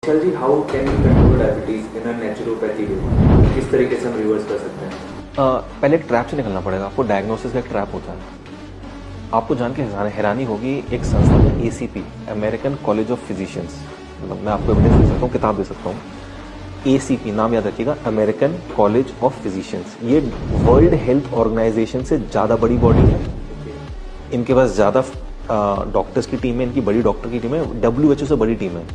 Sir ji, how can we control diabetes in a naturopathy way? किस तरीके से हम रिवर्स कर सकते हैं? पहले एक ट्रैप से निकलना पड़ेगा। आपको डायग्नोसिस का एक ट्रैप होता है। आपको जान के हैरानी होगी, एक संस्था है ACP, American college of physicians. मतलब मैं आपको एविडेंस दे सकता हूँ, किताब दे सकता हूँ। एसीपी नाम याद रखिएगा, अमेरिकन कॉलेज ऑफ फिजिशियंस। ये वर्ल्ड हेल्थ ऑर्गेनाइजेशन से ज़्यादा बड़ी बॉडी है। इनके पास ज़्यादा डॉक्टर्स की टीम है, इनकी बड़ी डॉक्टर की टीम है, WHO से बड़ी टीम है।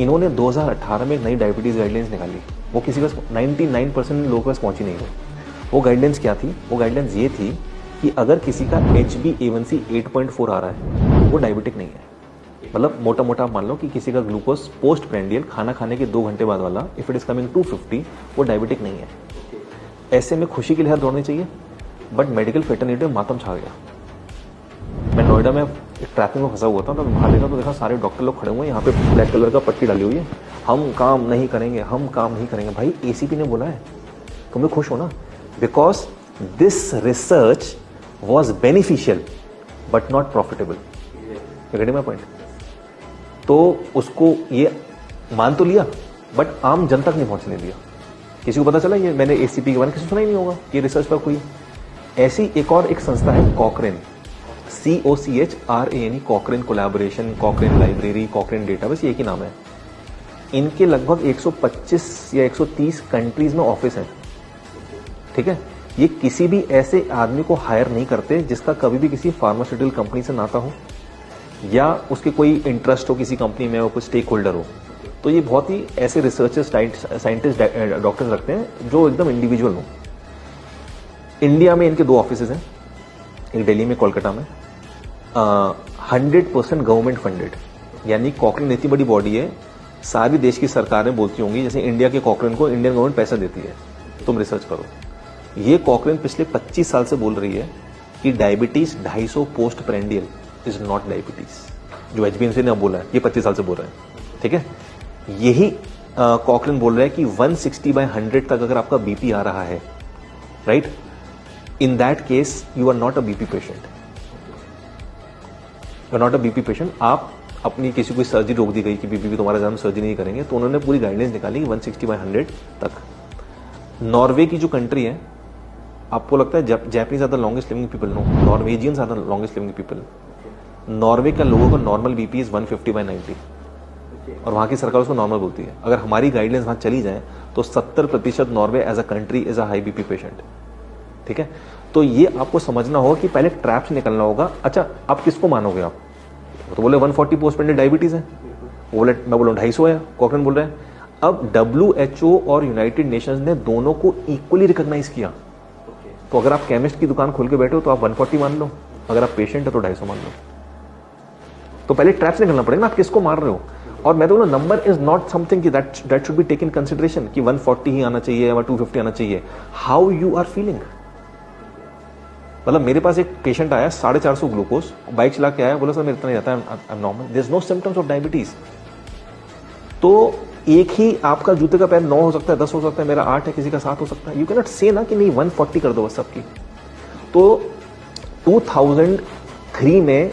इन्होंने 2018 में नई डायबिटीज़ गाइडलाइंस निकाली। वो किसी का 99% लोगों के पास पहुंची नहीं हो। वो गाइडलाइंस क्या थी? वो गाइडलाइंस ये थी कि अगर किसी का HbA1c 8.4 आ रहा है, वो डायबिटिक नहीं है। मतलब मोटा मोटा मान लो कि किसी का ग्लूकोज पोस्ट प्रेंडियल खाना खाने के 2 घंटे बाद वाला, इफ इट इज कमिंग 250, वो डायबिटिक नहीं है। ऐसे में खुशी की लहर दौड़नी चाहिए, बट मेडिकल फेटर्निटी में मातम छा गया। मैं नोएडा में एक ट्रैफिक में फंसा हुआ था, तो बाहर देखा तो देखा सारे डॉक्टर लोग खड़े हुए हैं, यहाँ पे ब्लैक कलर का पट्टी डाली हुई है, हम काम नहीं करेंगे, हम काम नहीं करेंगे। भाई एसीपी ने बोला है, तुम लोग खुश हो ना? Because this research was beneficial but not profitable. Getting my point? तो उसको ये मान तो लिया, बट आम जनता तक नहीं पहुंचने दिया। किसी को पता चला ये मैंने एसीपी के बारे में किसी सुना ही नहीं होगा, ये रिसर्च पर कोई। ऐसी एक और एक संस्था है कॉकरेन, COCHRANE, कॉकरेन कोलैबोरेशन, कॉकरेन लाइब्रेरी, कॉकरेन डेटाबेस, ये एक ही नाम है। इनके लगभग 125 या 130 कंट्रीज में ऑफिस है। ठीक है, ये किसी भी ऐसे आदमी को हायर नहीं करते जिसका कभी भी किसी फार्मास्यूटिकल कंपनी से नाता हो या उसके कोई इंटरेस्ट हो किसी कंपनी में, वो कोई स्टेक होल्डर हो। तो ये बहुत ही ऐसे रिसर्चर्स, साइंटिस्ट, डॉक्टर्स रखते हैं जो एकदम इंडिविजुअल हो। इंडिया में इनके 2 ऑफिस हैं, एक दिल्ली में, कोलकाता में। 100% गवर्नमेंट फंडेड, यानी कॉकरेन इतनी बड़ी बॉडी है, सारी देश की सरकारें बोलती होंगी जैसे इंडिया के कॉकरेन को इंडियन गवर्नमेंट पैसा देती है। तुम रिसर्च करो। ये कॉकरेन पिछले 25 साल से बोल रही है कि diabetes 250 post prandial is not diabetes. जो HbA1c ने अब बोला है, ये 25 साल से बोल रहे हैं। ठीक है, यही कॉकरेन बोल रहा है कि 160/100 तक अगर आपका बीपी आ रहा है, right, in that case you are not a BP patient. You are not a BP patient. आप अपनी किसी को सर्जरी रोक दी गई कि बीपी भी तुम्हारा ज्यादा सर्जरी नहीं करेंगे, तो उन्होंने पूरी गाइडलाइंस निकाली कि 160/100 तक। नॉर्वे की जो कंट्री है, आपको लगता है Japanese are the longest living people? No, Norwegians are the longest living people. Norway का लोगों का नॉर्मल बीपी इज 150/90 और वहां की सरकार उसको नॉर्मल बोलती है। अगर हमारी गाइडलाइंस वहां चली जाए तो 70% Norway as a country is a high BP patient. ठीक है, तो ये आपको समझना होगा कि पहले ट्रैप से निकलना होगा। अच्छा, आप किसको मानोगे? आप तो बोले 140 पोस्ट पेंडेड डायबिटीज है, वो बोले, मैं बोला 250 है, कॉकरेन बोल रहे हैं। अब WHO और यूनाइटेड नेशंस ने दोनों को इक्वली रिकॉग्नाइज किया। तो अगर आप केमिस्ट की दुकान खोल के बैठे हो तो आप 140 मान लो, अगर आप पेशेंट है तो 250 मान लो। तो पहले ट्रैप से निकलना पड़ेगा ना, आप किसको मार रहे हो? और मैं तो बोला, नंबर इज नॉट समथिंग कि that should be taken consideration कि 140 ही आना चाहिए या 250 आना चाहिए। How you are feeling. मतलब मेरे पास एक पेशेंट आया 450 ग्लूकोज, बाइक चला के आया, बोला सर मेरे इतना नहीं आता है, I am normal, there is no symptoms of diabetes. तो एक ही आपका जूते का पैर 9 हो सकता है, 10 हो सकता है, मेरा 8 है, किसी का 7 हो सकता है। यू कैन नॉट से ना कि नहीं 140 कर दो बस सबकी। तो 2003 में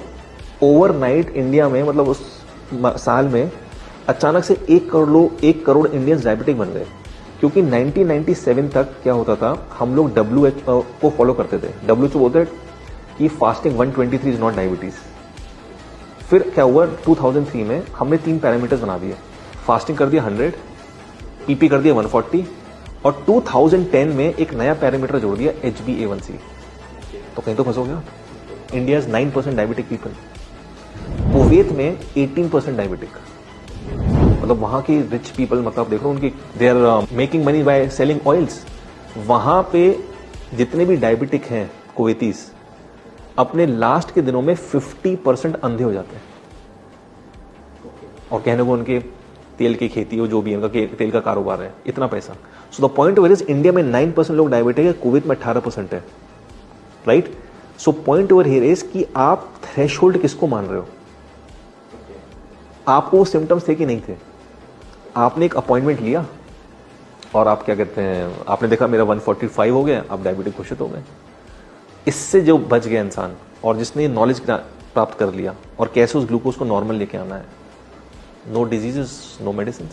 ओवरनाइट इंडिया में, मतलब उस साल में अचानक से 1 करोड़ इंडियंस डायबिटिक बन गए। क्योंकि 1997 तक क्या होता था, हम लोग WHO को फॉलो करते थे। WHO बोलते हैं कि फास्टिंग 123 इज नॉट डायबिटीज। फिर क्या हुआ, 2003 में हमने 3 पैरामीटर्स बना दिए। फास्टिंग कर दिया 100, PP कर दिया 140, और 2010 में एक नया पैरामीटर जोड़ दिया, HbA1c। तो कहीं तो फंसोगे आप। India is 9% diabetic people, Kuwait में 18% डायबिटिक। मतलब वहां की रिच पीपल, मतलब देखो उनकी, they are making money by selling oils. वहां पे जितने भी डायबिटिक हैं कुवैतीस, अपने लास्ट के दिनों में 50% अंधे हो जाते हैं। और कहने को उनके तेल की खेती हो, जो भी उनका तेल का कारोबार है, इतना पैसा। So the point over is, India में 9% लोग डायबिटिक है, कुवैत में 18% है, right. So point over here is कि आप थ्रेशोल्ड किसको मान रहे हो? आपको वो सिम्टम्स थे कि नहीं थे? आपने एक अपॉइंटमेंट लिया और आप क्या कहते हैं, आपने देखा मेरा 145 हो गया, आप डायबिटिक घोषित हो गए। इससे जो बच गया इंसान, और जिसने नॉलेज प्राप्त कर लिया और कैसे उस ग्लूकोज को नॉर्मल लेके आना है, नो डिजीजेस, नो मेडिसिन.